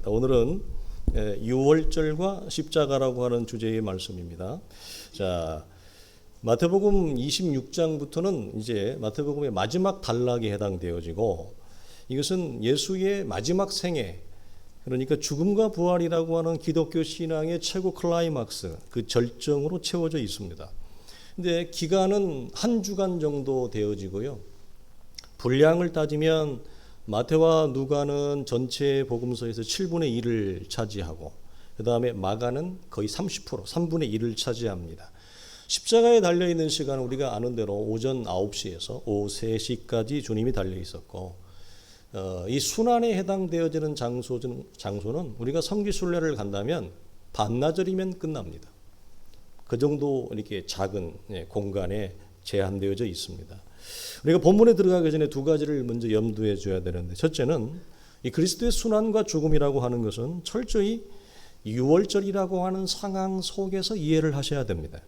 하겠습니다. 오늘은 유월절과 십자가라고 하는 주제의 말씀입니다. 자, 마태복음 26장부터는 이제 마태복음의 마지막 단락에 해당되어지고, 이것은 예수의 마지막 생애, 그러니까 죽음과 부활이라고 하는 기독교 신앙의 최고 클라이막스, 그 절정으로 채워져 있습니다. 근데 기간은 한 주간 정도 되어지고요. 분량을 따지면 마태와 누가는 전체 복음서에서 7분의 1을 차지하고, 그 다음에 마가는 거의 30%, 3분의 1을 차지합니다. 십자가에 달려있는 시간은 우리가 아는 대로 오전 9시에서 오후 3시까지 주님이 달려 있었고, 이 순환에 해당되어지는 장소는 우리가 성지순례를 간다면 반나절이면 끝납니다. 그 정도 이렇게 작은 공간에 제한되어져 있습니다. 우리가 본문에 들어가기 전에 두 가지를 먼저 염두에 줘야 되는데, 첫째는 이 그리스도의 순환과 죽음이라고 하는 것은 철저히 유월절이라고 하는 상황 속에서 이해를 하셔야 됩니다.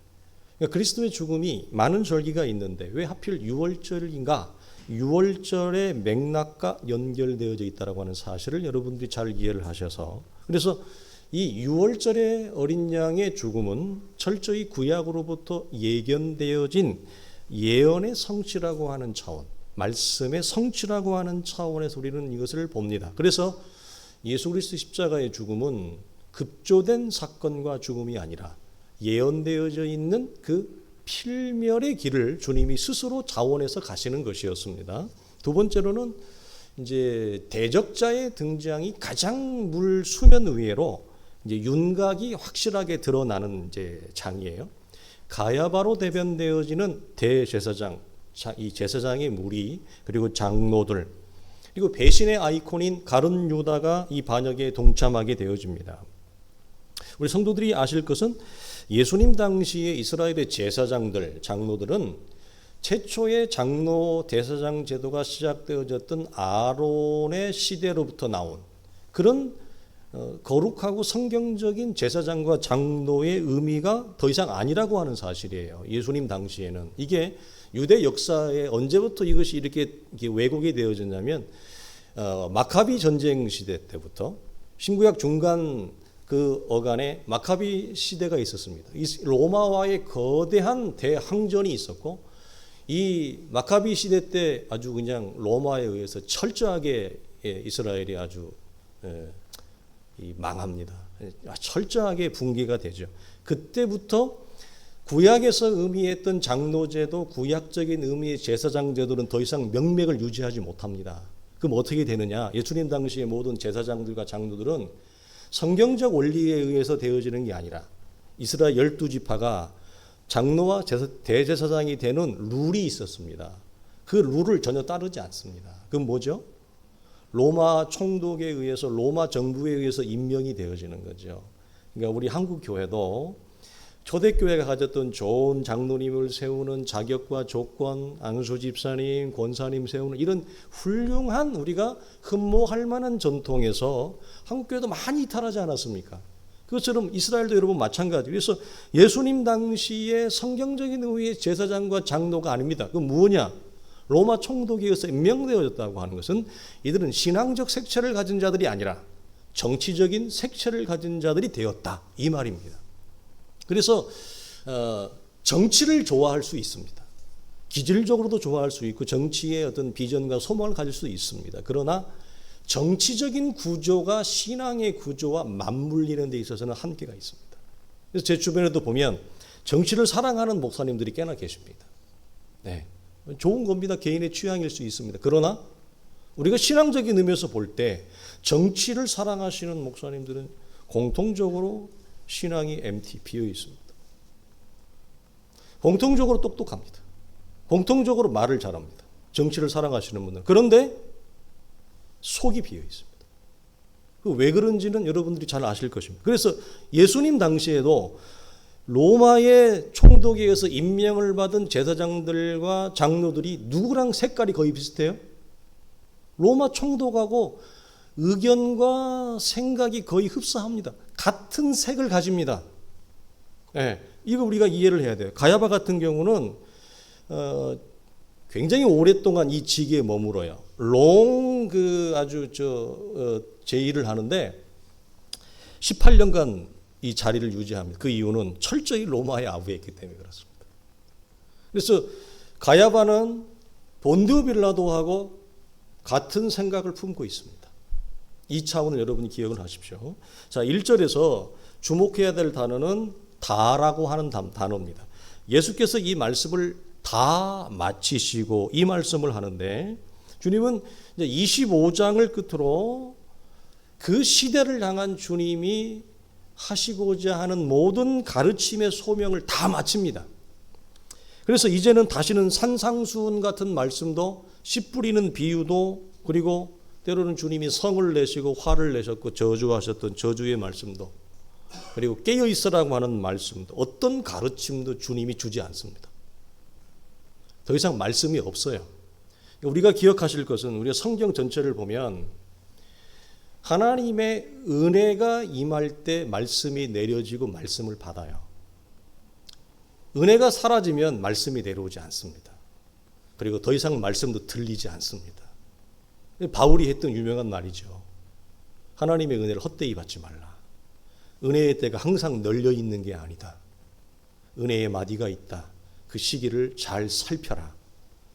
그러니까 그리스도의 죽음이 많은 절기가 있는데 왜 하필 유월절인가? 유월절의 맥락과 연결되어져 있다고 하는 사실을 여러분들이 잘 이해를 하셔서, 그래서 이 유월절의 어린 양의 죽음은 철저히 구약으로부터 예견되어진 예언의 성취라고 하는 차원, 말씀의 성취라고 하는 차원에서 우리는 이것을 봅니다. 그래서 예수 그리스도 십자가의 죽음은 급조된 사건과 죽음이 아니라 예언되어져 있는 그 필멸의 길을 주님이 스스로 자원해서 가시는 것이었습니다. 두 번째로는 이제 대적자의 등장이 가장 물 수면 위로 이제 윤곽이 확실하게 드러나는 이제 장이에요. 가야바로 대변되어지는 대제사장, 이 제사장의 무리, 그리고 장로들, 그리고 배신의 아이콘인 가룟 유다가 이 반역에 동참하게 되어집니다. 우리 성도들이 아실 것은 예수님 당시에 이스라엘의 제사장들, 장로들은 최초의 장로 대사장 제도가 시작되어졌던 아론의 시대로부터 나온 그런 거룩하고 성경적인 제사장과 장로의 의미가 더 이상 아니라고 하는 사실이에요. 예수님 당시에는. 이게 유대 역사에 언제부터 이것이 이렇게 왜곡이 되어졌냐면 마카비 전쟁 시대 때부터, 신구약 중간 그 어간에 마카비 시대가 있었습니다. 로마와의 거대한 대항전이 있었고, 이 마카비 시대 때 아주 그냥 로마에 의해서 철저하게 이스라엘이 아주 망합니다. 철저하게 붕괴가 되죠. 그때부터 구약에서 의미했던 장로제도, 구약적인 의미의 제사장 제도는 더 이상 명맥을 유지하지 못합니다. 그럼 어떻게 되느냐? 예수님 당시의 모든 제사장들과 장로들은 성경적 원리에 의해서 되어지는 게 아니라 이스라엘 12지파가 장로와 대제사장이 되는 룰이 있었습니다. 그 룰을 전혀 따르지 않습니다. 그건 뭐죠? 로마 총독에 의해서, 로마 정부에 의해서 임명이 되어지는 거죠. 그러니까 우리 한국 교회도 초대교회가 가졌던 좋은 장로님을 세우는 자격과 조건, 안수 집사님, 권사님 세우는 이런 훌륭한 우리가 흠모할 만한 전통에서 한국 교회도 많이 이탈하지 않았습니까? 그것처럼 이스라엘도 여러분 마찬가지. 그래서 예수님 당시에 성경적인 의미의 제사장과 장로가 아닙니다. 그건 뭐냐? 로마 총독에 의해서 임명되어졌다고 하는 것은 이들은 신앙적 색채를 가진 자들이 아니라 정치적인 색채를 가진 자들이 되었다, 이 말입니다. 그래서 정치를 좋아할 수 있습니다. 기질적으로도 좋아할 수 있고 정치의 어떤 비전과 소망을 가질 수 있습니다. 그러나 정치적인 구조가 신앙의 구조와 맞물리는 데 있어서는 한계가 있습니다. 그래서 제 주변에도 보면 정치를 사랑하는 목사님들이 꽤나 계십니다. 네, 좋은 겁니다. 개인의 취향일 수 있습니다. 그러나 우리가 신앙적인 의미에서 볼 때 정치를 사랑하시는 목사님들은 공통적으로 신앙이 empty, 비어 있습니다. 공통적으로 똑똑합니다. 공통적으로 말을 잘합니다. 정치를 사랑하시는 분들. 그런데 속이 비어 있습니다. 왜 그런지는 여러분들이 잘 아실 것입니다. 그래서 예수님 당시에도 로마의 총독에 의해서 임명을 받은 제사장들과 장로들이 누구랑 색깔이 거의 비슷해요? 로마 총독하고 의견과 생각이 거의 흡사합니다. 같은 색을 가집니다. 네, 이거 우리가 이해를 해야 돼요. 가야바 같은 경우는 굉장히 오랫동안 이 직에 머물어요. 아주 제의를 하는데 18년간 이 자리를 유지합니다. 그 이유는 철저히 로마의 아부였기 때문에 그렇습니다. 그래서 가야바는 본디오 빌라도하고 같은 생각을 품고 있습니다. 이 차원을 여러분이 기억을 하십시오. 자, 1절에서 주목해야 될 단어는 다라고 하는 단어입니다. 예수께서 이 말씀을 다 마치시고 이 말씀을 하는데 주님은 이제 25장을 끝으로 그 시대를 향한 주님이 하시고자 하는 모든 가르침의 소명을 다 마칩니다. 그래서 이제는 다시는 산상수훈 같은 말씀도 씨 뿌리는 비유도 그리고 때로는 주님이 성을 내시고 화를 내셨고 저주하셨던 저주의 말씀도 그리고 깨어있으라고 하는 말씀도 어떤 가르침도 주님이 주지 않습니다. 더 이상 말씀이 없어요. 우리가 기억하실 것은 우리가 성경 전체를 보면 하나님의 은혜가 임할 때 말씀이 내려지고 말씀을 받아요. 은혜가 사라지면 말씀이 내려오지 않습니다. 그리고 더 이상 말씀도 들리지 않습니다. 바울이 했던 유명한 말이죠. 하나님의 은혜를 헛되이 받지 말라. 은혜의 때가 항상 널려 있는 게 아니다. 은혜의 마디가 있다. 그 시기를 잘 살펴라.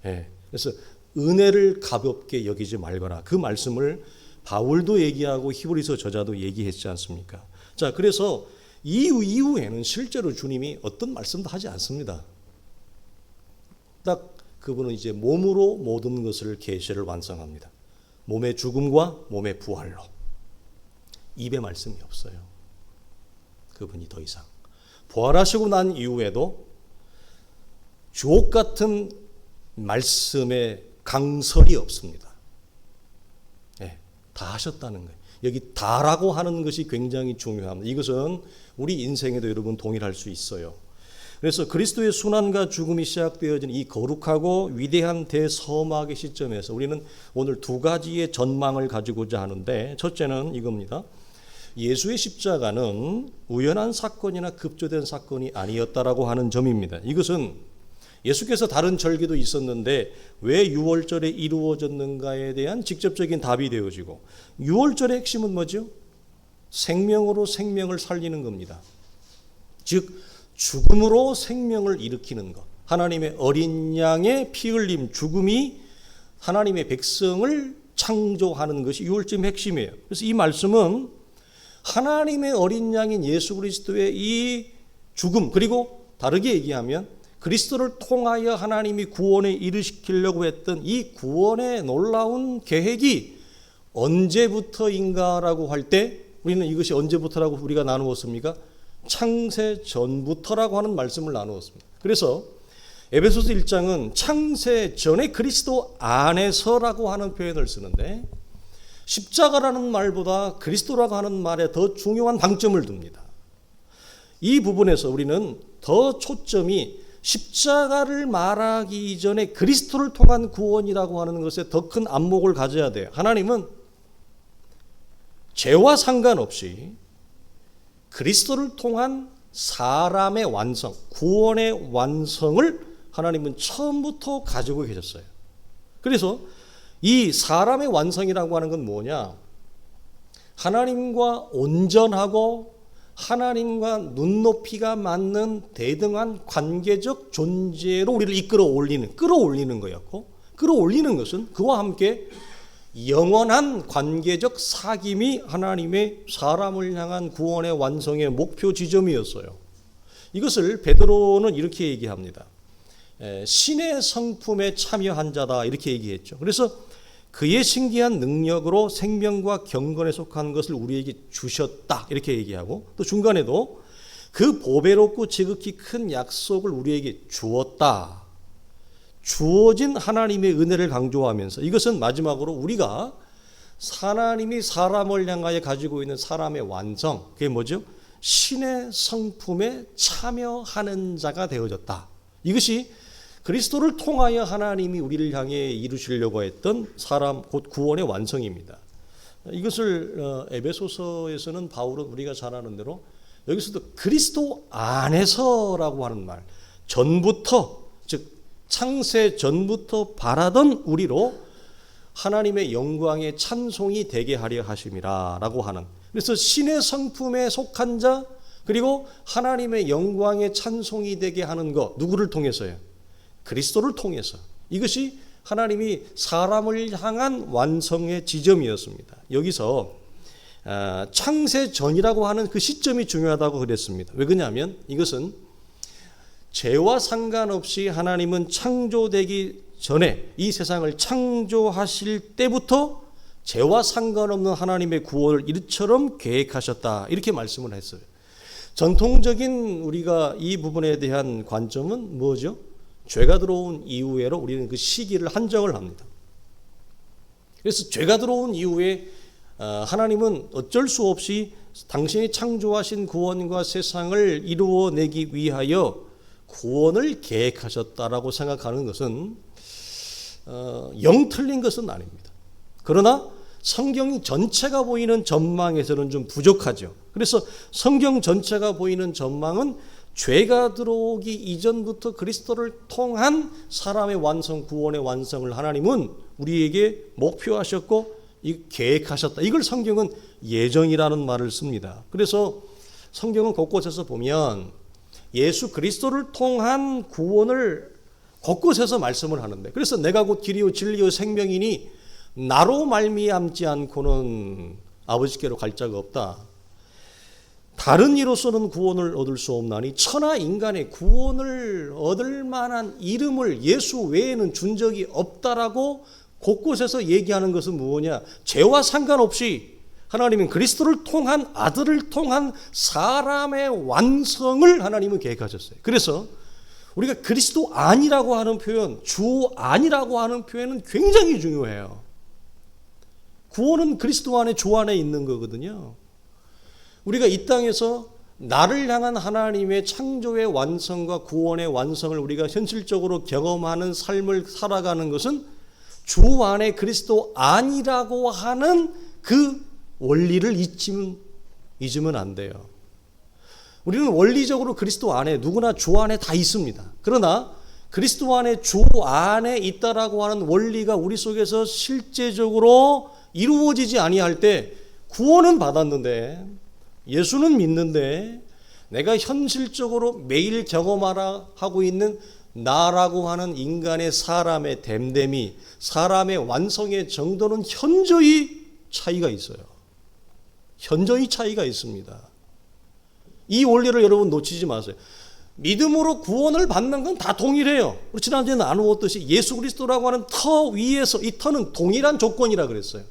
그래서 은혜를 가볍게 여기지 말거라. 그 말씀을 바울도 얘기하고 히브리서 저자도 얘기했지 않습니까? 자, 그래서 이후에는 실제로 주님이 어떤 말씀도 하지 않습니다. 딱 그분은 이제 몸으로 모든 것을 계시를 완성합니다. 몸의 죽음과 몸의 부활로. 입에 말씀이 없어요. 그분이 더 이상. 부활하시고 난 이후에도 주옥 같은 말씀에 강설이 없습니다. 다 하셨다는 거예요. 여기 다라고 하는 것이 굉장히 중요합니다. 이것은 우리 인생에도 여러분 동일할 수 있어요. 그래서 그리스도의 순환과 죽음이 시작되어진 이 거룩하고 위대한 대서막의 시점에서 우리는 오늘 두 가지의 전망을 가지고자 하는데 첫째는 이겁니다. 예수의 십자가는 우연한 사건이나 급조된 사건이 아니었다라고 하는 점입니다. 이것은 예수께서 다른 절기도 있었는데 왜 6월절에 이루어졌는가에 대한 직접적인 답이 되어지고 6월절의 핵심은 뭐죠? 생명으로 생명을 살리는 겁니다. 즉 죽음으로 생명을 일으키는 것. 하나님의 어린 양의 피 흘림 죽음이 하나님의 백성을 창조하는 것이 6월절 핵심이에요. 그래서 이 말씀은 하나님의 어린 양인 예수 그리스도의 이 죽음 그리고 다르게 얘기하면 그리스도를 통하여 하나님이 구원에 이르시키려고 했던 이 구원의 놀라운 계획이 언제부터인가라고 할 때 우리는 이것이 언제부터라고 우리가 나누었습니까? 창세 전부터라고 하는 말씀을 나누었습니다. 그래서 에베소서 1장은 창세 전에 그리스도 안에서라고 하는 표현을 쓰는데 십자가라는 말보다 그리스도라고 하는 말에 더 중요한 방점을 둡니다. 이 부분에서 우리는 더 초점이 십자가를 말하기 이전에 그리스도를 통한 구원이라고 하는 것에 더 큰 안목을 가져야 돼요. 하나님은 죄와 상관없이 그리스도를 통한 사람의 완성, 구원의 완성을 하나님은 처음부터 가지고 계셨어요. 그래서 이 사람의 완성이라고 하는 건 뭐냐? 하나님과 온전하고 하나님과 눈높이가 맞는 대등한 관계적 존재로 우리를 끌어올리는 거였고, 끌어올리는 것은 그와 함께 영원한 관계적 사귐이 하나님의 사람을 향한 구원의 완성의 목표 지점이었어요. 이것을 베드로는 이렇게 얘기합니다. 신의 성품에 참여한 자다 이렇게 얘기했죠. 그래서 그의 신기한 능력으로 생명과 경건에 속한 것을 우리에게 주셨다 이렇게 얘기하고 또 중간에도 그 보배롭고 지극히 큰 약속을 우리에게 주었다. 주어진 하나님의 은혜를 강조하면서 이것은 마지막으로 우리가 하나님이 사람을 향하여 가지고 있는 사람의 완성 그게 뭐죠? 신의 성품에 참여하는 자가 되어졌다. 이것이 그리스도를 통하여 하나님이 우리를 향해 이루시려고 했던 사람 곧 구원의 완성입니다. 이것을 에베소서에서는 바울은 우리가 잘 아는 대로 여기서도 그리스도 안에서라고 하는 말 전부터 즉 창세 전부터 바라던 우리로 하나님의 영광의 찬송이 되게 하려 하심이라 라고 하는 그래서 신의 성품에 속한 자, 그리고 하나님의 영광의 찬송이 되게 하는 것, 누구를 통해서요? 그리스도를 통해서. 이것이 하나님이 사람을 향한 완성의 지점이었습니다. 여기서 창세 전이라고 하는 그 시점이 중요하다고 그랬습니다. 왜 그러냐면 이것은 죄와 상관없이 하나님은 창조되기 전에 이 세상을 창조하실 때부터 죄와 상관없는 하나님의 구원을 이처럼 계획하셨다, 이렇게 말씀을 했어요. 전통적인 우리가 이 부분에 대한 관점은 뭐죠? 죄가 들어온 이후에로 우리는 그 시기를 한정을 합니다. 그래서 죄가 들어온 이후에 하나님은 어쩔 수 없이 당신이 창조하신 구원과 세상을 이루어내기 위하여 구원을 계획하셨다라고 생각하는 것은 영 틀린 것은 아닙니다. 그러나 성경 전체가 보이는 전망에서는 좀 부족하죠. 그래서 성경 전체가 보이는 전망은 죄가 들어오기 이전부터 그리스도를 통한 사람의 완성, 구원의 완성을 하나님은 우리에게 목표하셨고 계획하셨다. 이걸 성경은 예정이라는 말을 씁니다. 그래서 성경은 곳곳에서 보면 예수 그리스도를 통한 구원을 곳곳에서 말씀을 하는데, 그래서 내가 곧 길이요 진리요 생명이니 나로 말미암지 않고는 아버지께로 갈 자가 없다. 다른 이로서는 구원을 얻을 수 없나니 천하 인간의 구원을 얻을 만한 이름을 예수 외에는 준 적이 없다라고 곳곳에서 얘기하는 것은 무엇이냐? 죄와 상관없이 하나님은 그리스도를 통한 아들을 통한 사람의 완성을 하나님은 계획하셨어요. 그래서 우리가 그리스도 안이라고 하는 표현, 주 안이라고 하는 표현은 굉장히 중요해요. 구원은 그리스도 안에, 주 안에 있는 거거든요. 우리가 이 땅에서 나를 향한 하나님의 창조의 완성과 구원의 완성을 우리가 현실적으로 경험하는 삶을 살아가는 것은 주 안에 그리스도 안이라고 하는 그 원리를 잊으면 안 돼요. 우리는 원리적으로 그리스도 안에, 누구나 주 안에 다 있습니다. 그러나 그리스도 안에, 주 안에 있다라고 하는 원리가 우리 속에서 실제적으로 이루어지지 아니할 때 구원은 받았는데, 예수는 믿는데, 내가 현실적으로 매일 경험하라 하고 있는 나라고 하는 인간의 사람의 됨됨이, 사람의 완성의 정도는 현저히 차이가 있어요. 현저히 차이가 있습니다. 이 원리를 여러분 놓치지 마세요. 믿음으로 구원을 받는 건 다 동일해요. 우리 지난주에 나누었듯이 예수 그리스도라고 하는 터 위에서, 이 터는 동일한 조건이라 그랬어요.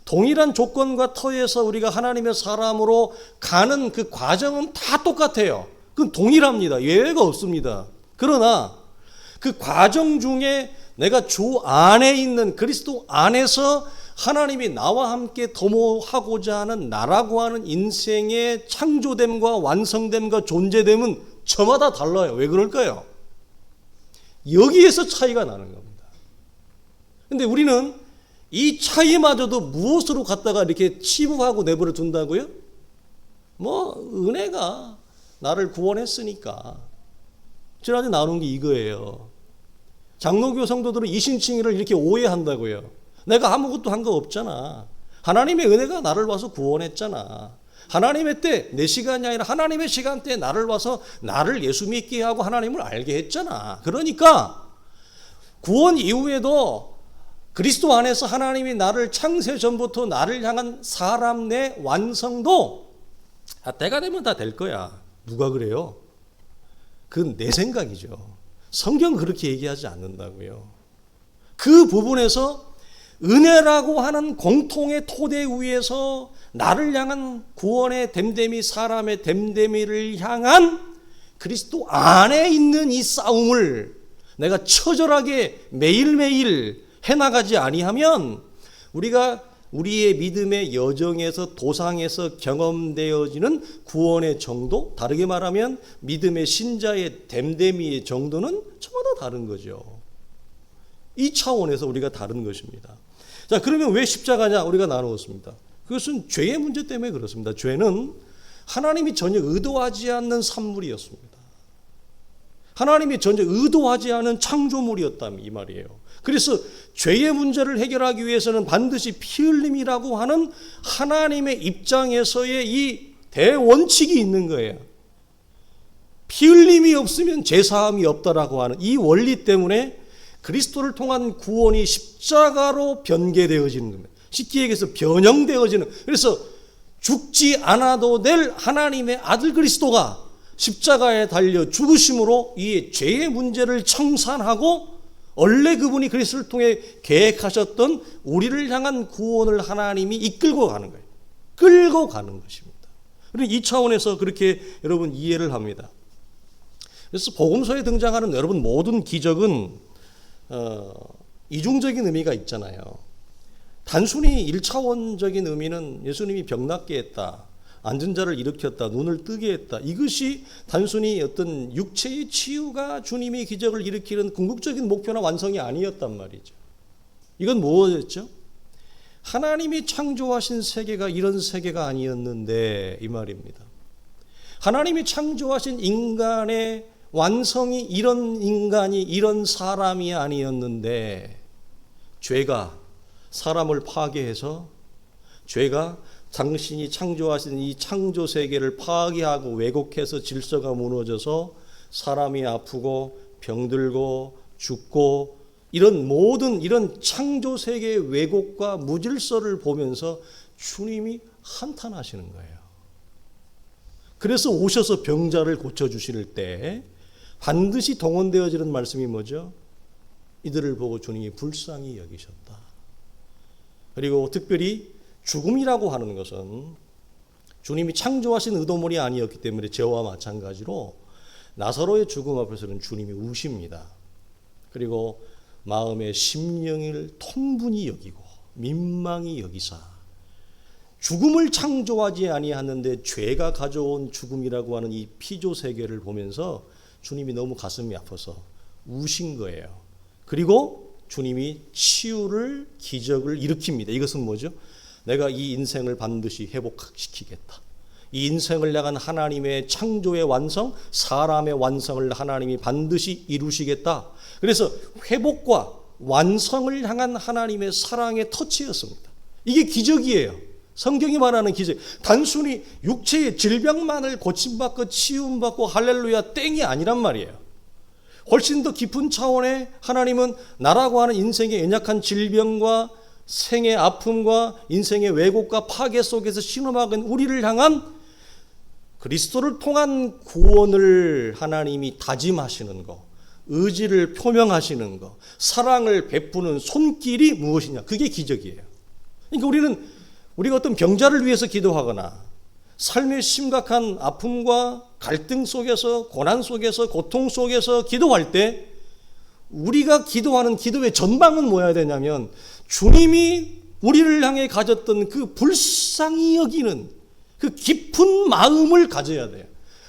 동일한 조건과 터에서 우리가 하나님의 사람으로 가는 그 과정은 다 똑같아요. 그건 동일합니다. 예외가 없습니다. 그러나 그 과정 중에 내가 주 안에 있는 그리스도 안에서 하나님이 나와 함께 도모하고자 하는 나라고 하는 인생의 창조됨과 완성됨과 존재됨은 저마다 달라요. 왜 그럴까요? 여기에서 차이가 나는 겁니다. 근데 우리는 이 차이마저도 무엇으로 갖다가 이렇게 치부하고 내버려 둔다고요? 은혜가 나를 구원했으니까. 지난주에 나눈 게 이거예요. 장로교 성도들은 이신칭의를 이렇게 오해한다고요. 내가 아무것도 한 거 없잖아. 하나님의 은혜가 나를 와서 구원했잖아. 하나님의 때, 내 시간이 아니라 하나님의 시간대에 나를 와서 나를 예수 믿게 하고 하나님을 알게 했잖아. 그러니까 구원 이후에도 그리스도 안에서 하나님이 나를 창세 전부터 나를 향한 사람 내 완성도 때가 되면 다 될 거야. 누가 그래요? 그건 내 생각이죠. 성경 그렇게 얘기하지 않는다고요. 그 부분에서 은혜라고 하는 공통의 토대 위에서 나를 향한 구원의 됨됨이, 사람의 됨됨이를 향한 그리스도 안에 있는 이 싸움을 내가 처절하게 매일매일 해나가지 아니하면 우리가 우리의 믿음의 여정에서, 도상에서 경험되어지는 구원의 정도, 다르게 말하면 믿음의 신자의 됨됨이의 정도는 저마다 다른 거죠. 이 차원에서 우리가 다른 것입니다. 자, 그러면 왜 십자가냐? 우리가 나누었습니다. 그것은 죄의 문제 때문에 그렇습니다. 죄는 하나님이 전혀 의도하지 않는 산물이었습니다. 하나님이 전혀 의도하지 않은 창조물이었다, 이 말이에요. 그래서 죄의 문제를 해결하기 위해서는 반드시 피 흘림이라고 하는 하나님의 입장에서의 이 대원칙이 있는 거예요. 피 흘림이 없으면 죄사함이 없다라고 하는 이 원리 때문에 그리스도를 통한 구원이 십자가로 변개되어지는 겁니다. 쉽게 얘기해서 변형되어지는. 그래서 죽지 않아도 될 하나님의 아들 그리스도가 십자가에 달려 죽으심으로 이 죄의 문제를 청산하고 원래 그분이 그리스도를 통해 계획하셨던 우리를 향한 구원을 하나님이 이끌고 가는 거예요. 끌고 가는 것입니다. 그리고 이 차원에서 그렇게 여러분 이해를 합니다. 그래서 복음서에 등장하는 여러분 모든 기적은 이중적인 의미가 있잖아요. 단순히 1차원적인 의미는 예수님이 병 낫게 했다, 앉은 자를 일으켰다, 눈을 뜨게 했다. 이것이 단순히 어떤 육체의 치유가 주님이 기적을 일으키는 궁극적인 목표나 완성이 아니었단 말이죠. 이건 무엇이었죠? 하나님이 창조하신 세계가 이런 세계가 아니었는데 이 말입니다. 하나님이 창조하신 인간의 완성이 이런 인간이 이런 사람이 아니었는데 죄가 사람을 파괴해서 죄가 당신이 창조하신 이 창조 세계를 파괴하고 왜곡해서 질서가 무너져서 사람이 아프고 병들고 죽고 이런 모든 이런 창조 세계의 왜곡과 무질서를 보면서 주님이 한탄하시는 거예요. 그래서 오셔서 병자를 고쳐주실 때 반드시 동원되어지는 말씀이 뭐죠? 이들을 보고 주님이 불쌍히 여기셨다. 그리고 특별히 죽음이라고 하는 것은 주님이 창조하신 의도물이 아니었기 때문에 죄와 마찬가지로 나사로의 죽음 앞에서는 주님이 우십니다. 그리고 마음의 심령을 통분히 여기고 민망히 여기사 죽음을 창조하지 아니하는데 죄가 가져온 죽음이라고 하는 이 피조 세계를 보면서 주님이 너무 가슴이 아파서 우신 거예요. 그리고 주님이 치유를 기적을 일으킵니다. 이것은 뭐죠? 내가 이 인생을 반드시 회복시키겠다. 이 인생을 향한 하나님의 창조의 완성, 사람의 완성을 하나님이 반드시 이루시겠다. 그래서 회복과 완성을 향한 하나님의 사랑의 터치였습니다. 이게 기적이에요. 성경이 말하는 기적. 단순히 육체의 질병만을 고침받고 치유받고 할렐루야 땡이 아니란 말이에요. 훨씬 더 깊은 차원의 하나님은 나라고 하는 인생의 연약한 질병과 생의 아픔과 인생의 왜곡과 파괴 속에서 신음하는 우리를 향한 그리스도를 통한 구원을 하나님이 다짐하시는 것, 의지를 표명하시는 것, 사랑을 베푸는 손길이 무엇이냐? 그게 기적이에요. 그러니까 우리가 어떤 병자를 위해서 기도하거나 삶의 심각한 아픔과 갈등 속에서 고난 속에서 고통 속에서 기도할 때 우리가 기도하는 기도의 전방은 뭐여야 되냐면 주님이 우리를 향해 가졌던 그 불쌍히 여기는 그 깊은 마음을 가져야 돼요.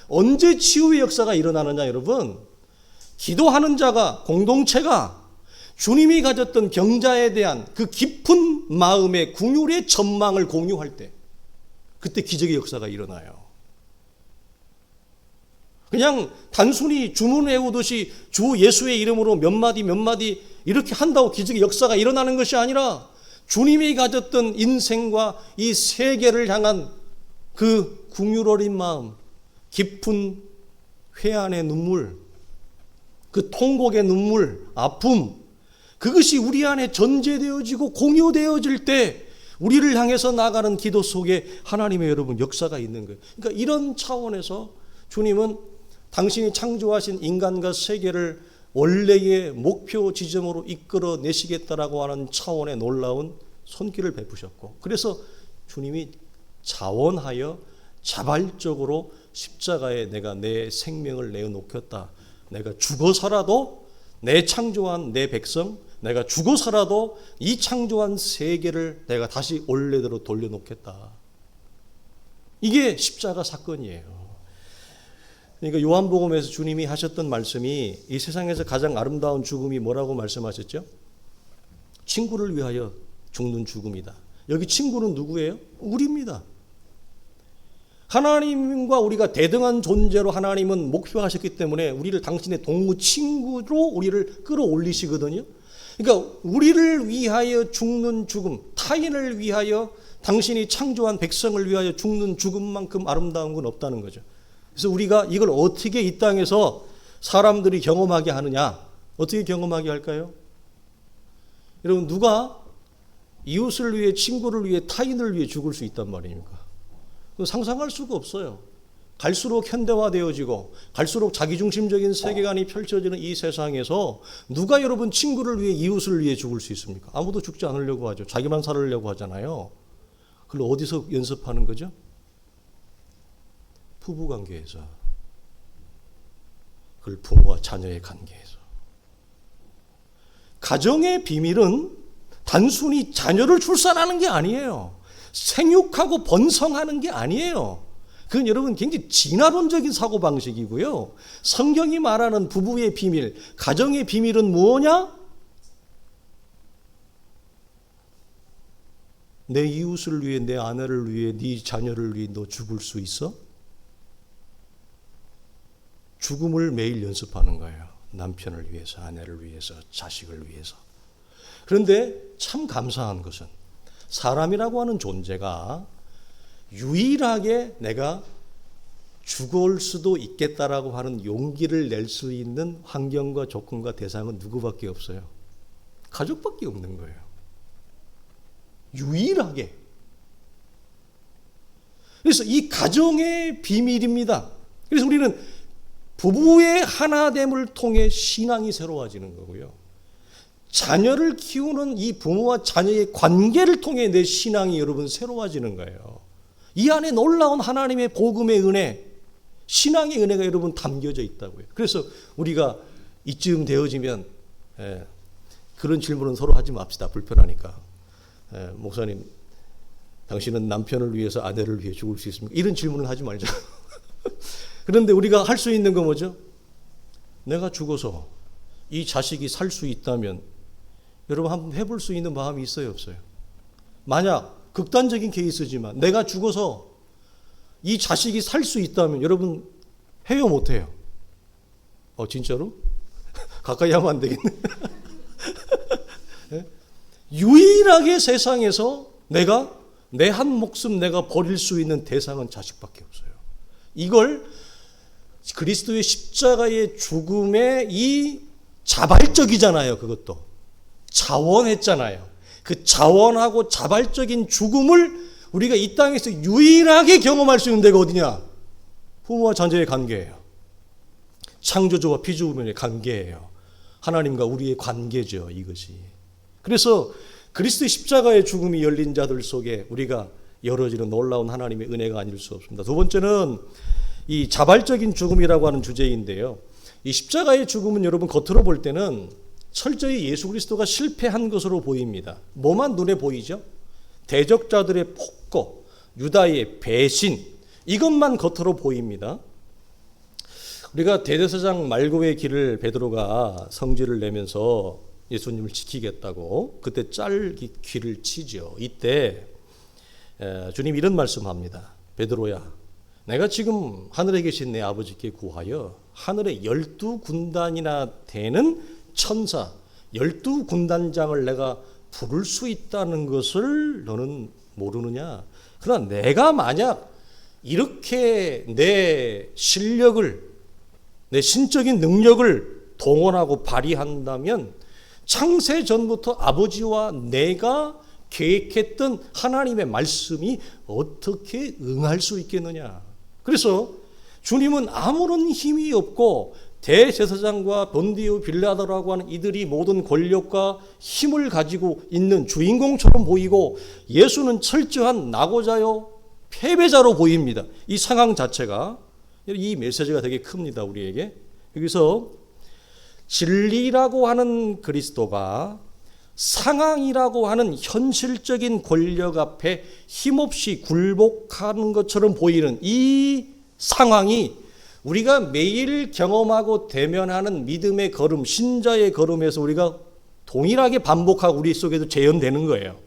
언제 치유의 역사가 일어나느냐 여러분? 기도하는 자가 공동체가 주님이 가졌던 병자에 대한 그 깊은 마음의 긍휼의 전망을 공유할 때 그때 기적의 역사가 일어나요. 그냥 단순히 주문 외우듯이 주 예수의 이름으로 몇 마디 이렇게 한다고 기적의 역사가 일어나는 것이 아니라 주님이 가졌던 인생과 이 세계를 향한 그 긍휼 어린 마음, 깊은 회한의 눈물, 그 통곡의 눈물, 아픔, 그것이 우리 안에 전제되어지고 공유되어질 때 우리를 향해서 나가는 기도 속에 하나님의 여러분 역사가 있는 거예요. 그러니까 이런 차원에서 주님은 당신이 창조하신 인간과 세계를 원래의 목표 지점으로 이끌어내시겠다라고 하는 차원의 놀라운 손길을 베푸셨고, 그래서 주님이 자원하여 자발적으로 십자가에 내가 내 생명을 내어놓겠다. 내가 죽어서라도 내 창조한 내 백성, 내가 죽어서라도 이 창조한 세계를 내가 다시 원래대로 돌려놓겠다. 이게 십자가 사건이에요. 그러니까 요한복음에서 주님이 하셨던 말씀이 이 세상에서 가장 아름다운 죽음이 뭐라고 말씀하셨죠? 친구를 위하여 죽는 죽음이다. 여기 친구는 누구예요? 우리입니다. 하나님과 우리가 대등한 존재로 하나님은 목표하셨기 때문에 우리를 당신의 동무 친구로 우리를 끌어올리시거든요. 그러니까 우리를 위하여 죽는 죽음, 타인을 위하여 당신이 창조한 백성을 위하여 죽는 죽음만큼 아름다운 건 없다는 거죠. 그래서 우리가 이걸 어떻게 이 땅에서 사람들이 경험하게 하느냐? 어떻게 경험하게 할까요? 여러분, 누가 이웃을 위해, 친구를 위해, 타인을 위해 죽을 수 있단 말입니까? 상상할 수가 없어요. 갈수록 현대화되어지고 갈수록 자기중심적인 세계관이 펼쳐지는 이 세상에서 누가 여러분 친구를 위해, 이웃을 위해 죽을 수 있습니까? 아무도 죽지 않으려고 하죠. 자기만 살으려고 하잖아요. 그걸 어디서 연습하는 거죠? 부부관계에서. 그걸 부모와 자녀의 관계에서. 가정의 비밀은 단순히 자녀를 출산하는 게 아니에요. 생육하고 번성하는 게 아니에요. 그건 여러분 굉장히 진화론적인 사고방식이고요. 성경이 말하는 부부의 비밀, 가정의 비밀은 뭐냐? 내 이웃을 위해, 내 아내를 위해, 네 자녀를 위해 너 죽을 수 있어? 죽음을 매일 연습하는 거예요. 남편을 위해서, 아내를 위해서, 자식을 위해서. 그런데 참 감사한 것은 사람이라고 하는 존재가 유일하게 내가 죽을 수도 있겠다라고 하는 용기를 낼 수 있는 환경과 조건과 대상은 누구밖에 없어요. 가족밖에 없는 거예요. 유일하게. 그래서 이 가정의 비밀입니다. 그래서 우리는 부부의 하나됨을 통해 신앙이 새로워지는 거고요. 자녀를 키우는 이 부모와 자녀의 관계를 통해 내 신앙이 여러분 새로워지는 거예요. 이 안에 놀라운 하나님의 복음의 은혜, 신앙의 은혜가 여러분 담겨져 있다고요. 그래서 우리가 이쯤 되어지면 그런 질문은 서로 하지 맙시다. 불편하니까. 목사님, 당신은 남편을 위해서, 아내를 위해 죽을 수 있습니까? 이런 질문을 하지 말자. 그런데 우리가 할 수 있는 건 뭐죠? 내가 죽어서 이 자식이 살 수 있다면 여러분 한번 해볼 수 있는 마음이 있어요, 없어요? 만약 극단적인 케이스지만 내가 죽어서 이 자식이 살 수 있다면 여러분 해요, 못해요? 진짜로? 가까이 하면 안 되겠네. 유일하게 세상에서 내가 내 한 목숨 내가 버릴 수 있는 대상은 자식밖에 없어요. 이걸 그리스도의 십자가의 죽음의 이 자발적이잖아요. 그것도 자원했잖아요. 그 자원하고 자발적인 죽음을 우리가 이 땅에서 유일하게 경험할 수 있는 데가 어디냐? 부모와 자녀의 관계예요. 창조주와 피조물의 관계예요. 하나님과 우리의 관계죠, 이것이. 그래서 그리스도의 십자가의 죽음이 열린 자들 속에 우리가 열어지는 놀라운 하나님의 은혜가 아닐 수 없습니다. 두 번째는 이 자발적인 죽음이라고 하는 주제인데요. 이 십자가의 죽음은 여러분 겉으로 볼 때는 철저히 예수 그리스도가 실패한 것으로 보입니다. 뭐만 눈에 보이죠? 대적자들의 폭거, 유다의 배신, 이것만 겉으로 보입니다. 우리가 대제사장 말고의 길을 베드로가 성질을 내면서 예수님을 지키겠다고 그때 귀를 치죠. 이때 주님 이런 말씀합니다. 베드로야, 내가 지금 하늘에 계신 내 아버지께 구하여 하늘의 12군단이나 되는 천사 12군단장을 내가 부를 수 있다는 것을 너는 모르느냐? 그러나 내가 만약 이렇게 내 실력을, 내 신적인 능력을 동원하고 발휘한다면 창세 전부터 아버지와 내가 계획했던 하나님의 말씀이 어떻게 응할 수 있겠느냐? 그래서 주님은 아무런 힘이 없고 대제사장과 본디오 빌라도라고 하는 이들이 모든 권력과 힘을 가지고 있는 주인공처럼 보이고 예수는 철저한 낙오자요 패배자로 보입니다. 이 상황 자체가, 이 메시지가 되게 큽니다, 우리에게. 여기서 진리라고 하는 그리스도가 상황이라고 하는 현실적인 권력 앞에 힘없이 굴복하는 것처럼 보이는 이 상황이 우리가 매일 경험하고 대면하는 믿음의 걸음, 신자의 걸음에서 우리가 동일하게 반복하고 우리 속에도 재현되는 거예요.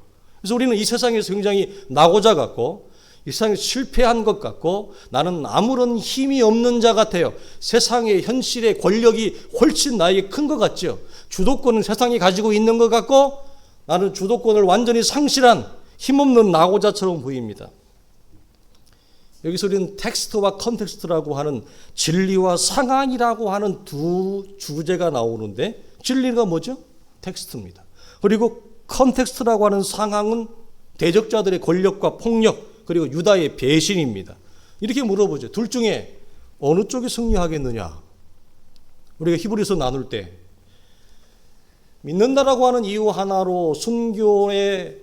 그래서 우리는 이 세상에서 굉장히 낙오자 같고 이 세상에 실패한 것 같고 나는 아무런 힘이 없는 자 같아요. 세상의 현실의 권력이 훨씬 나에게 큰 것 같죠. 주도권은 세상이 가지고 있는 것 같고 나는 주도권을 완전히 상실한 힘없는 낙오자처럼 보입니다. 여기서 우리는 텍스트와 컨텍스트라고 하는 진리와 상황이라고 하는 두 주제가 나오는데 진리가 뭐죠? 텍스트입니다. 그리고 컨텍스트라고 하는 상황은 대적자들의 권력과 폭력 그리고 유다의 배신입니다. 이렇게 물어보죠. 둘 중에 어느 쪽이 승리하겠느냐? 우리가 히브리서 나눌 때 믿는다라고 하는 이유 하나로 순교의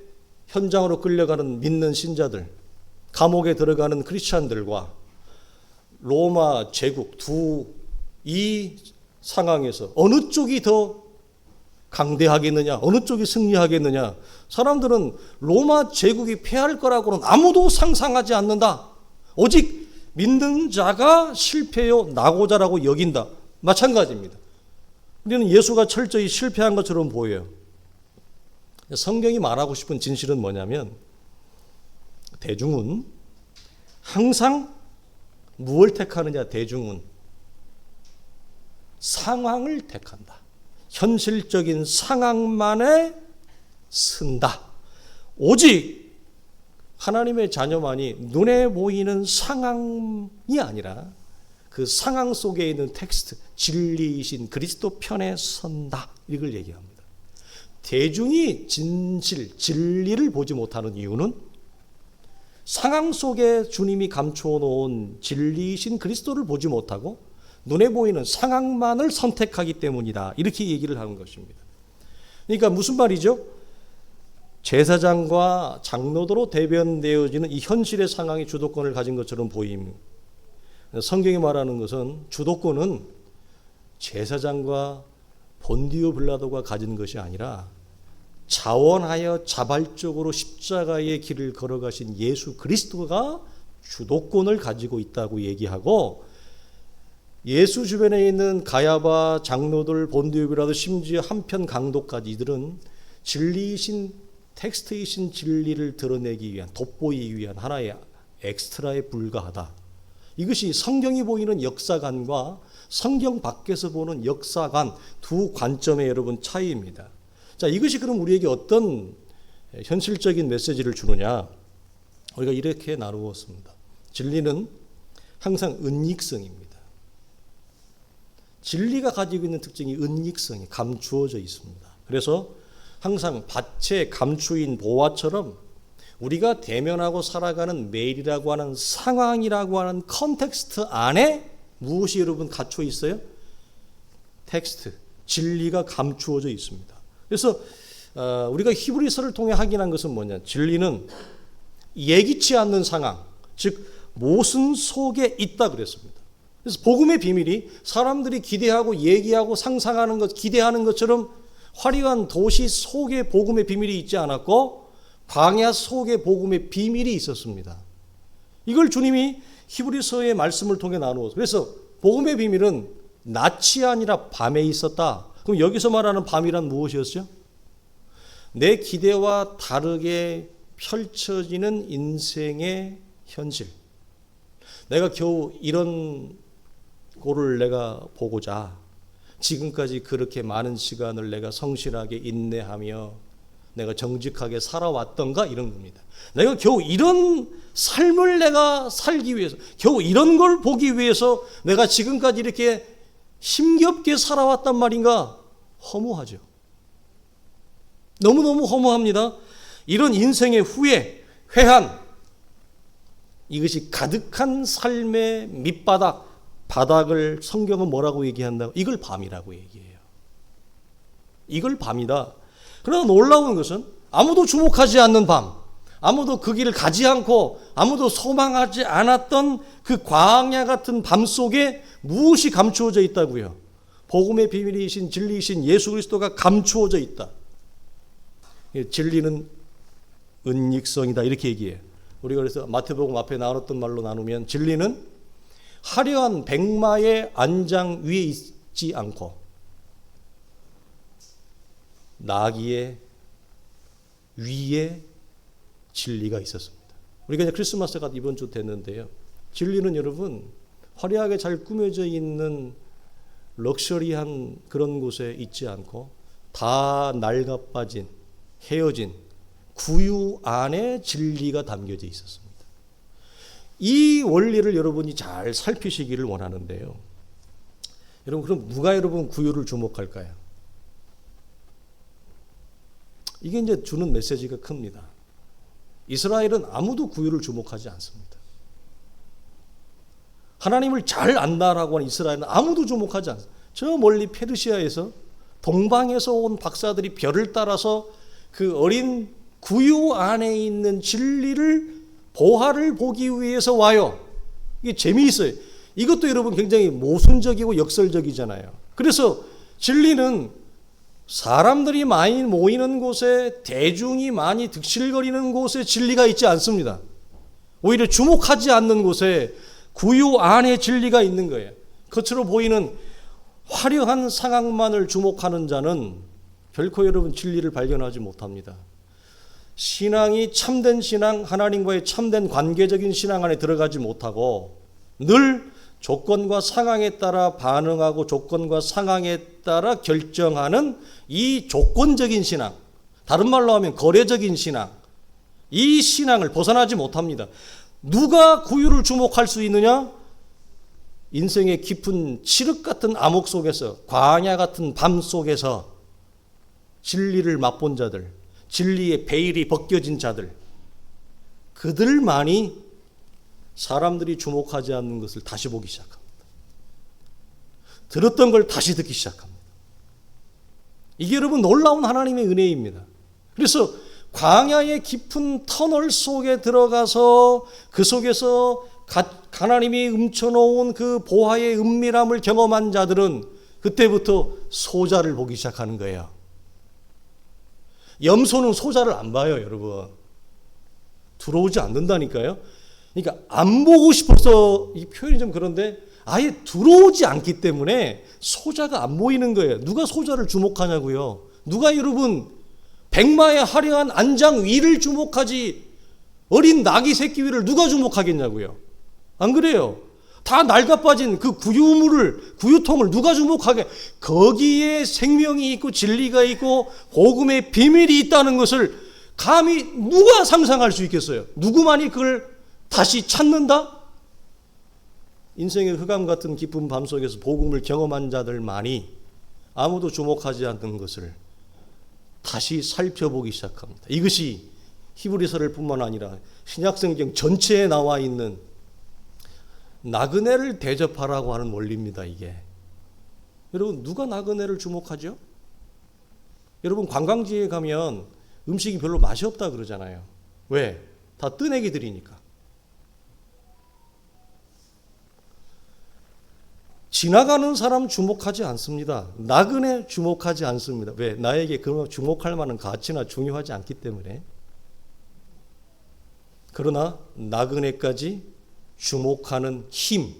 현장으로 끌려가는 믿는 신자들, 감옥에 들어가는 크리스찬들과 로마 제국 이 상황에서 어느 쪽이 더 강대하겠느냐, 어느 쪽이 승리하겠느냐. 사람들은 로마 제국이 패할 거라고는 아무도 상상하지 않는다. 오직 믿는 자가 실패요 낙오자라고 여긴다. 마찬가지입니다. 우리는 예수가 철저히 실패한 것처럼 보여요. 성경이 말하고 싶은 진실은 뭐냐면 대중은 항상 무엇을 택하느냐? 대중은 상황을 택한다. 현실적인 상황만에 쓴다. 오직 하나님의 자녀만이 눈에 보이는 상황이 아니라 그 상황 속에 있는 텍스트, 진리이신 그리스도 편에 선다. 이걸 얘기합니다. 대중이 진리를 보지 못하는 이유는 상황 속에 주님이 감추어 놓은 진리이신 그리스도를 보지 못하고 눈에 보이는 상황만을 선택하기 때문이다. 이렇게 얘기를 하는 것입니다. 그러니까 무슨 말이죠? 제사장과 장로도로 대변되어지는 이 현실의 상황이 주도권을 가진 것처럼 보임. 성경이 말하는 것은 주도권은 제사장과 본디오 빌라도가 가진 것이 아니라 자원하여 자발적으로 십자가의 길을 걸어가신 예수 그리스도가 주도권을 가지고 있다고 얘기하고 예수 주변에 있는 가야바, 장로들, 본디오 빌라도 심지어 한편 강도까지 이들은 진리이신 텍스트이신 진리를 드러내기 위한 돋보이기 위한 하나의 엑스트라에 불과하다. 이것이 성경이 보이는 역사관과 성경 밖에서 보는 역사관 두 관점의 여러분 차이입니다. 자, 이것이 그럼 우리에게 어떤 현실적인 메시지를 주느냐? 우리가 이렇게 나누었습니다. 진리는 항상 은닉성입니다. 진리가 가지고 있는 특징이 은닉성이 감추어져 있습니다. 그래서 항상 밭에 감추인 보화처럼 우리가 대면하고 살아가는 매일이라고 하는 상황이라고 하는 컨텍스트 안에 무엇이 여러분 갖춰 있어요? 텍스트, 진리가 감추어져 있습니다. 그래서 우리가 히브리서를 통해 확인한 것은 뭐냐? 진리는 예기치 않는 상황, 즉 모순 속에 있다 그랬습니다. 그래서 복음의 비밀이 사람들이 기대하고 얘기하고 상상하는 것, 기대하는 것처럼 화려한 도시 속에 복음의 비밀이 있지 않았고 광야 속에 복음의 비밀이 있었습니다. 이걸 주님이 히브리서의 말씀을 통해 나누어서 그래서 복음의 비밀은 낮이 아니라 밤에 있었다. 그럼 여기서 말하는 밤이란 무엇이었죠? 내 기대와 다르게 펼쳐지는 인생의 현실. 내가 겨우 이런 꼴을 내가 보고자 지금까지 그렇게 많은 시간을 내가 성실하게 인내하며 내가 정직하게 살아왔던가 이런 겁니다. 내가 겨우 이런 삶을 내가 살기 위해서 겨우 이런 걸 보기 위해서 내가 지금까지 이렇게 힘겹게 살아왔단 말인가? 허무하죠. 너무너무 허무합니다. 이런 인생의 후회, 회한 이것이 가득한 삶의 바닥을 성경은 뭐라고 얘기한다고? 이걸 밤이라고 얘기해요. 이걸 밤이다. 그러나 놀라운 것은 아무도 주목하지 않는 밤, 아무도 그 길을 가지 않고 아무도 소망하지 않았던 그 광야 같은 밤 속에 무엇이 감추어져 있다고요? 복음의 비밀이신 진리이신 예수 그리스도가 감추어져 있다. 진리는 은닉성이다 이렇게 얘기해요. 우리가 그래서 마태복음 앞에 나눴던 말로 나누면 진리는 화려한 백마의 안장 위에 있지 않고 나귀의 위에 진리가 있었습니다. 우리가 이제 크리스마스가 이번 주 됐는데요. 진리는 여러분 화려하게 잘 꾸며져 있는 럭셔리한 그런 곳에 있지 않고 다 낡아빠진 헤어진 구유 안에 진리가 담겨져 있었습니다. 이 원리를 여러분이 잘 살피시기를 원하는데요. 여러분 그럼 누가 여러분 구유를 주목할까요? 이게 이제 주는 메시지가 큽니다. 이스라엘은 아무도 구유를 주목하지 않습니다. 하나님을 잘 안다라고 하는 이스라엘은 아무도 주목하지 않습니다. 저 멀리 페르시아에서 동방에서 온 박사들이 별을 따라서 그 어린 구유 안에 있는 진리를 보화를 보기 위해서 와요. 이게 재미있어요. 이것도 여러분 굉장히 모순적이고 역설적이잖아요. 그래서 진리는 사람들이 많이 모이는 곳에 대중이 많이 득실거리는 곳에 진리가 있지 않습니다. 오히려 주목하지 않는 곳에 구유 안에 진리가 있는 거예요. 겉으로 보이는 화려한 상황만을 주목하는 자는 결코 여러분 진리를 발견하지 못합니다. 신앙이 참된 신앙, 하나님과의 참된 관계적인 신앙 안에 들어가지 못하고 늘 조건과 상황에 따라 반응하고 조건과 상황에 따라 결정하는 이 조건적인 신앙, 다른 말로 하면 거래적인 신앙, 이 신앙을 벗어나지 못합니다. 누가 구유를 주목할 수 있느냐? 인생의 깊은 칠흑 같은 암흑 속에서, 광야 같은 밤 속에서 진리를 맛본 자들, 진리의 베일이 벗겨진 자들, 그들만이 사람들이 주목하지 않는 것을 다시 보기 시작합니다. 들었던 걸 다시 듣기 시작합니다. 이게 여러분 놀라운 하나님의 은혜입니다. 그래서 광야의 깊은 터널 속에 들어가서 그 속에서 하나님이 움켜놓은 그 보화의 은밀함을 경험한 자들은 그때부터 소자를 보기 시작하는 거예요. 염소는 소자를 안 봐요, 여러분. 들어오지 않는다니까요. 그러니까 안 보고 싶어서, 이 표현이 좀 그런데 아예 들어오지 않기 때문에 소자가 안 보이는 거예요. 누가 소자를 주목하냐고요. 누가 여러분 백마의 화려한 안장 위를 주목하지 어린 나귀 새끼 위를 누가 주목하겠냐고요. 안 그래요? 다 낡아빠진 그 구유통을 누가 주목하게. 거기에 생명이 있고 진리가 있고 복음의 비밀이 있다는 것을 감히 누가 상상할 수 있겠어요? 누구만이 그걸 다시 찾는다? 인생의 흑암 같은 깊은 밤 속에서 복음을 경험한 자들만이 아무도 주목하지 않는 것을 다시 살펴보기 시작합니다. 이것이 히브리서를 뿐만 아니라 신약성경 전체에 나와 있는 나그네를 대접하라고 하는 원리입니다. 이게 여러분 누가 나그네를 주목하죠? 여러분 관광지에 가면 음식이 별로 맛이 없다 그러잖아요. 왜? 다 뜨내기들이니까. 지나가는 사람 주목하지 않습니다. 나그네 주목하지 않습니다. 왜? 나에게 그런 주목할 만한 가치나 중요하지 않기 때문에. 그러나 나그네까지 주목하는 힘,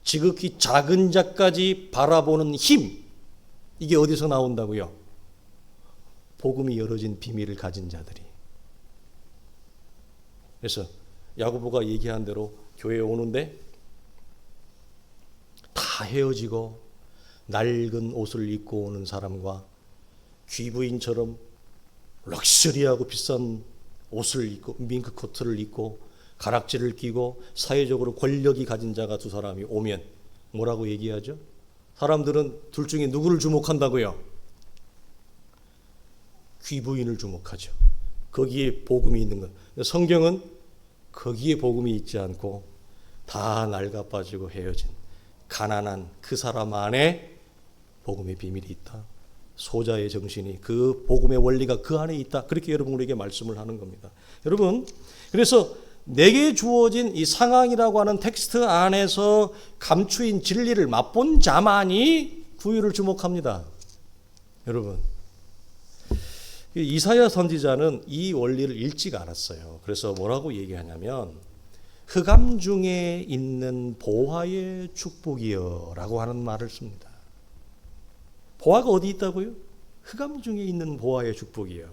지극히 작은 자까지 바라보는 힘, 이게 어디서 나온다고요? 복음이 열어진 비밀을 가진 자들이. 그래서 야고보가 얘기한 대로 교회에 오는데 다 헤어지고 낡은 옷을 입고 오는 사람과 귀부인처럼 럭셔리하고 비싼 옷을 입고 밍크 코트를 입고 가락지를 끼고 사회적으로 권력이 가진 자가 두 사람이 오면 뭐라고 얘기하죠? 사람들은 둘 중에 누구를 주목한다고요? 귀부인을 주목하죠. 거기에 복음이 있는 것. 성경은 거기에 복음이 있지 않고 다 낡아 빠지고 헤어진 가난한 그 사람 안에 복음의 비밀이 있다. 소자의 정신이, 그 복음의 원리가 그 안에 있다. 그렇게 여러분 우리에게 말씀을 하는 겁니다. 여러분, 그래서 내게 주어진 이 상황이라고 하는 텍스트 안에서 감추인 진리를 맛본 자만이 구유를 주목합니다. 여러분, 이사야 선지자는 이 원리를 읽지가 않았어요. 그래서 뭐라고 얘기하냐면 흑암 중에 있는 보화의 축복이여 라고 하는 말을 씁니다. 보화가 어디 있다고요? 흑암 중에 있는 보화의 축복이여.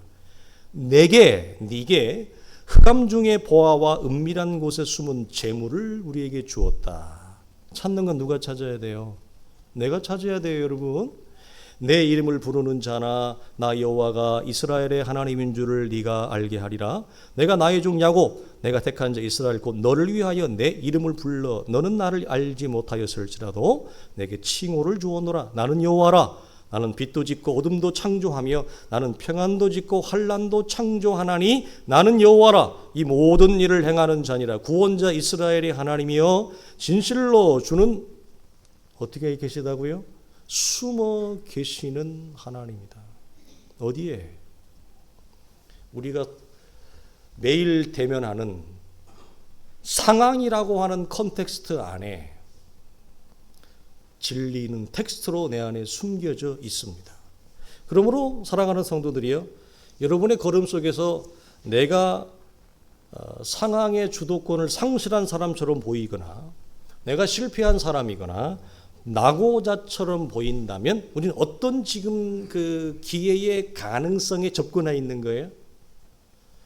네게 흑암 중의 보화와 은밀한 곳에 숨은 재물을 우리에게 주었다. 찾는 건 누가 찾아야 돼요? 내가 찾아야 돼요, 여러분. 내 이름을 부르는 자나 나 여호와가 이스라엘의 하나님인 줄을 네가 알게 하리라. 내가 나의 종 야곱 내가 택한 자 이스라엘 곧 너를 위하여 내 이름을 불러 너는 나를 알지 못하였을지라도 내게 칭호를 주었노라. 나는 여호와라. 나는 빛도 짓고 어둠도 창조하며 나는 평안도 짓고 환난도 창조하나니 나는 여호와라. 이 모든 일을 행하는 자니라. 구원자 이스라엘의 하나님이여 진실로 주는 어떻게 계시다고요? 숨어 계시는 하나님이다. 어디에? 우리가 매일 대면하는 상황이라고 하는 컨텍스트 안에 진리는 텍스트로 내 안에 숨겨져 있습니다. 그러므로 사랑하는 성도들이여, 여러분의 걸음 속에서 내가 상황의 주도권을 상실한 사람처럼 보이거나 내가 실패한 사람이거나 낙오자처럼 보인다면 우리는 어떤 지금 그 기회의 가능성에 접근해 있는 거예요?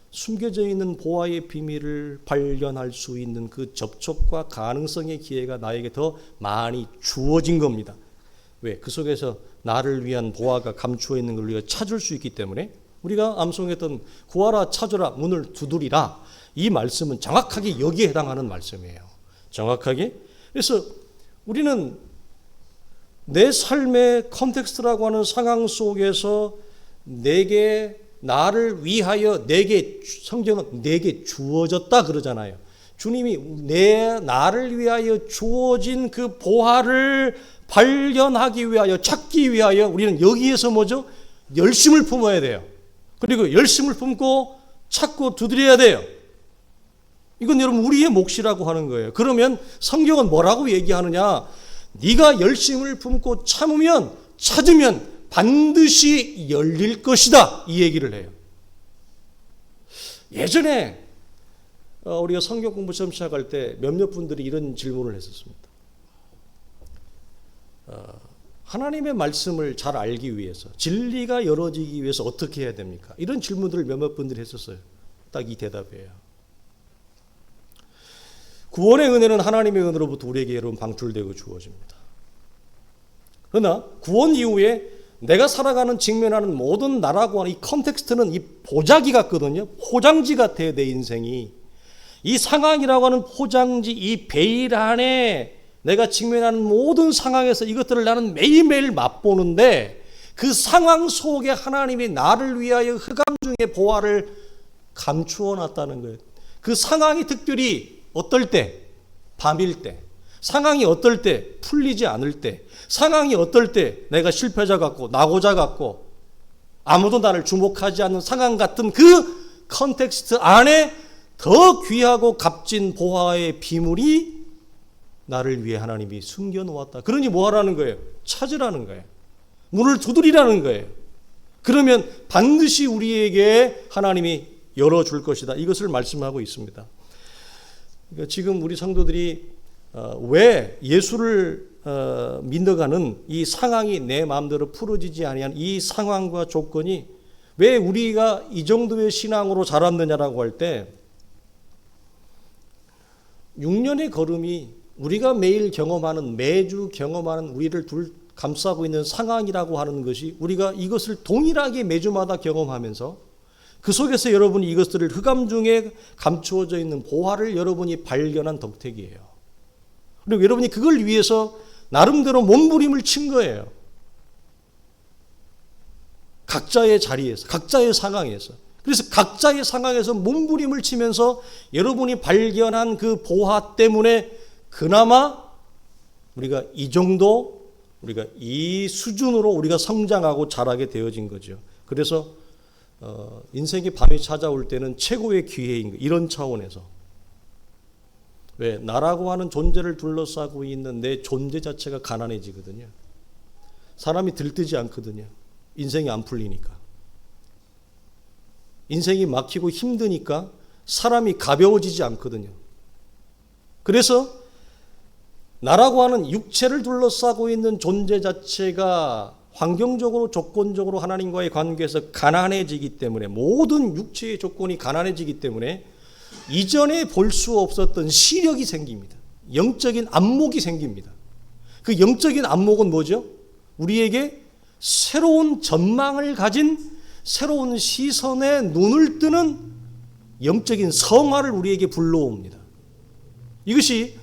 숨겨져 있는 보화의 비밀을 발견할 수 있는 그 접촉과 가능성의 기회가 나에게 더 많이 주어진 겁니다. 왜? 그 속에서 나를 위한 보화가 감추어 있는 걸 우리가 찾을 수 있기 때문에 우리가 암송했던 구하라 찾으라 문을 두드리라, 이 말씀은 정확하게 여기에 해당하는 말씀이에요. 정확하게. 그래서 우리는 내 삶의 컨텍스트라고 하는 상황 속에서 나를 위하여 성경은 내게 주어졌다 그러잖아요. 주님이 나를 위하여 주어진 그 보화를 발견하기 위하여, 찾기 위하여 우리는 여기에서 뭐죠? 열심을 품어야 돼요. 그리고 열심을 품고 찾고 두드려야 돼요. 이건 여러분 우리의 몫이라고 하는 거예요. 그러면 성경은 뭐라고 얘기하느냐? 네가 열심을 품고 참으면, 찾으면 반드시 열릴 것이다, 이 얘기를 해요. 예전에 우리가 성경 공부 처음 시작할 때 몇몇 분들이 이런 질문을 했었습니다. 하나님의 말씀을 잘 알기 위해서, 진리가 열어지기 위해서 어떻게 해야 됩니까? 이런 질문들을 몇몇 분들이 했었어요. 딱 이 대답이에요. 구원의 은혜는 하나님의 은혜로부터 우리에게 여러분 방출되고 주어집니다. 그러나 구원 이후에 내가 살아가는 직면하는 모든 나라고 하는 이 컨텍스트는 이 보자기 같거든요. 포장지 같아요, 내 인생이. 이 상황이라고 하는 포장지, 이 베일 안에 내가 직면하는 모든 상황에서 이것들을 나는 매일매일 맛보는데, 그 상황 속에 하나님이 나를 위하여 흑암 중에 보화를 감추어 놨다는 거예요. 그 상황이 특별히 어떨 때? 밤일 때. 상황이 어떨 때? 풀리지 않을 때. 상황이 어떨 때? 내가 실패자 같고 낙오자 같고 아무도 나를 주목하지 않는 상황 같은 그 컨텍스트 안에 더 귀하고 값진 보화의 비물이 나를 위해 하나님이 숨겨놓았다. 그러니 뭐 하라는 거예요? 찾으라는 거예요. 문을 두드리라는 거예요. 그러면 반드시 우리에게 하나님이 열어줄 것이다. 이것을 말씀하고 있습니다. 그러니까 지금 우리 성도들이 왜 예수를 믿어가는 이 상황이 내 마음대로 풀어지지 아니한 이 상황과 조건이 왜 우리가 이 정도의 신앙으로 자랐느냐라고 할 때, 6년의 걸음이 우리가 매일 경험하는, 매주 경험하는 우리를 감싸고 있는 상황이라고 하는 것이 우리가 이것을 동일하게 매주마다 경험하면서 그 속에서 여러분이 이것들을 흑암 중에 감추어져 있는 보화를 여러분이 발견한 덕택이에요. 그리고 여러분이 그걸 위해서 나름대로 몸부림을 친 거예요. 각자의 자리에서, 각자의 상황에서. 그래서 각자의 상황에서 몸부림을 치면서 여러분이 발견한 그 보화 때문에 그나마 우리가 이 정도, 우리가 이 수준으로 우리가 성장하고 자라게 되어진 거죠. 그래서 인생의 밤이 찾아올 때는 최고의 기회인 거, 이런 차원에서. 왜? 나라고 하는 존재를 둘러싸고 있는 내 존재 자체가 가난해지거든요. 사람이 들뜨지 않거든요. 인생이 안 풀리니까. 인생이 막히고 힘드니까 사람이 가벼워지지 않거든요. 그래서 나라고 하는 육체를 둘러싸고 있는 존재 자체가 환경적으로 조건적으로 하나님과의 관계에서 가난해지기 때문에, 모든 육체의 조건이 가난해지기 때문에 이전에 볼 수 없었던 시력이 생깁니다. 영적인 안목이 생깁니다. 그 영적인 안목은 뭐죠? 우리에게 새로운 전망을 가진, 새로운 시선에 눈을 뜨는 영적인 성화를 우리에게 불러옵니다. 이것이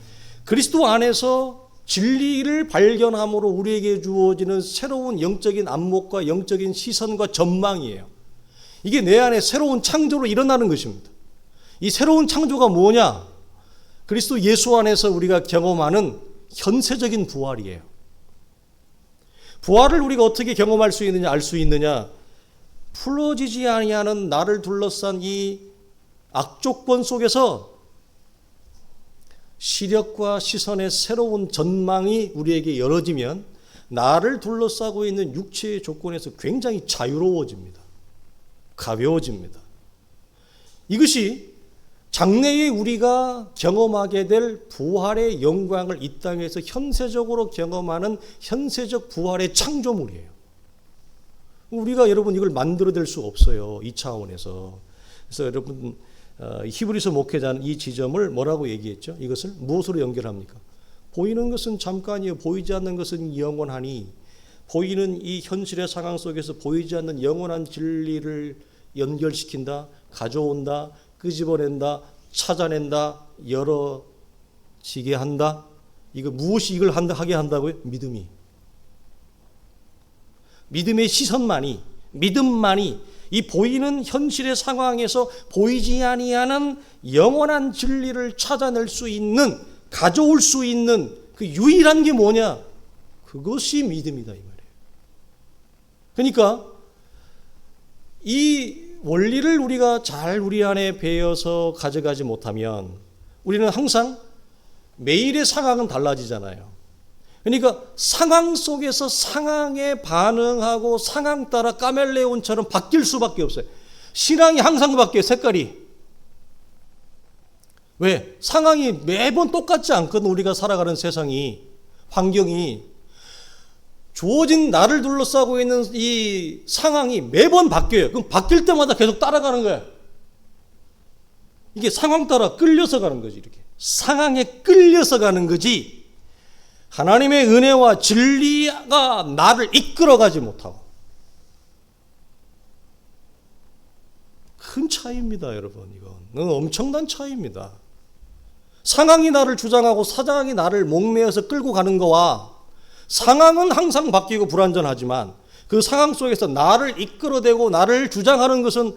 그리스도 안에서 진리를 발견함으로 우리에게 주어지는 새로운 영적인 안목과 영적인 시선과 전망이에요. 이게 내 안에 새로운 창조로 일어나는 것입니다. 이 새로운 창조가 뭐냐? 그리스도 예수 안에서 우리가 경험하는 현세적인 부활이에요. 부활을 우리가 어떻게 경험할 수 있느냐, 알 수 있느냐? 풀어지지 아니하는 나를 둘러싼 이 악조건 속에서 시력과 시선의 새로운 전망이 우리에게 열어지면 나를 둘러싸고 있는 육체의 조건에서 굉장히 자유로워집니다. 가벼워집니다. 이것이 장래에 우리가 경험하게 될 부활의 영광을 이 땅에서 현세적으로 경험하는 현세적 부활의 창조물이에요. 우리가 여러분 이걸 만들어낼 수 없어요. 이 차원에서. 그래서 여러분 히브리서 목회자는 이 지점을 뭐라고 얘기했죠? 이것을 무엇으로 연결합니까? 보이는 것은 잠깐이요, 보이지 않는 것은 영원하니, 보이는 이 현실의 상황 속에서 보이지 않는 영원한 진리를 연결시킨다, 가져온다, 끄집어낸다, 찾아낸다, 열어지게 한다. 이거 무엇이 이걸 하게 한다고요? 믿음이. 믿음의 시선만이, 믿음만이 이 보이는 현실의 상황에서 보이지 아니하는 영원한 진리를 찾아낼 수 있는, 가져올 수 있는 그 유일한 게 뭐냐? 그것이 믿음이다 이 말이에요. 그러니까 이 원리를 우리가 잘 우리 안에 배워서 가져가지 못하면 우리는 항상 매일의 상황은 달라지잖아요. 그러니까 상황 속에서 상황에 반응하고 상황 따라 카멜레온처럼 바뀔 수밖에 없어요. 신앙이 항상 바뀌어요. 색깔이. 왜? 상황이 매번 똑같지 않거든. 우리가 살아가는 세상이, 환경이. 주어진 나를 둘러싸고 있는 이 상황이 매번 바뀌어요. 그럼 바뀔 때마다 계속 따라가는 거야. 이게 상황 따라 끌려서 가는 거지. 이렇게 상황에 끌려서 가는 거지, 하나님의 은혜와 진리가 나를 이끌어가지 못하고. 큰 차이입니다, 여러분. 이건 엄청난 차이입니다. 상황이 나를 주장하고 상황이 나를 목매어서 끌고 가는 거와, 상황은 항상 바뀌고 불완전하지만 그 상황 속에서 나를 이끌어대고 나를 주장하는 것은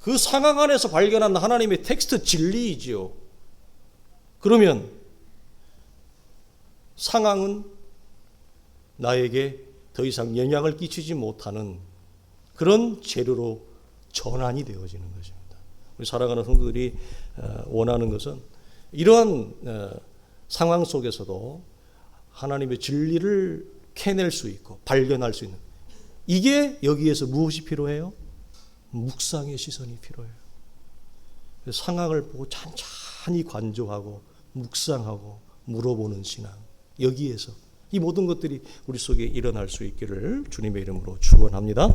그 상황 안에서 발견한 하나님의 텍스트 진리이지요. 그러면 상황은 나에게 더 이상 영향을 끼치지 못하는 그런 재료로 전환이 되어지는 것입니다. 우리 살아가는 성도들이 원하는 것은 이러한 상황 속에서도 하나님의 진리를 캐낼 수 있고 발견할 수 있는, 이게 여기에서 무엇이 필요해요? 묵상의 시선이 필요해요. 상황을 보고 찬찬히 관조하고 묵상하고 물어보는 신앙, 여기에서 이 모든 것들이 우리 속에 일어날 수 있기를 주님의 이름으로 축원합니다.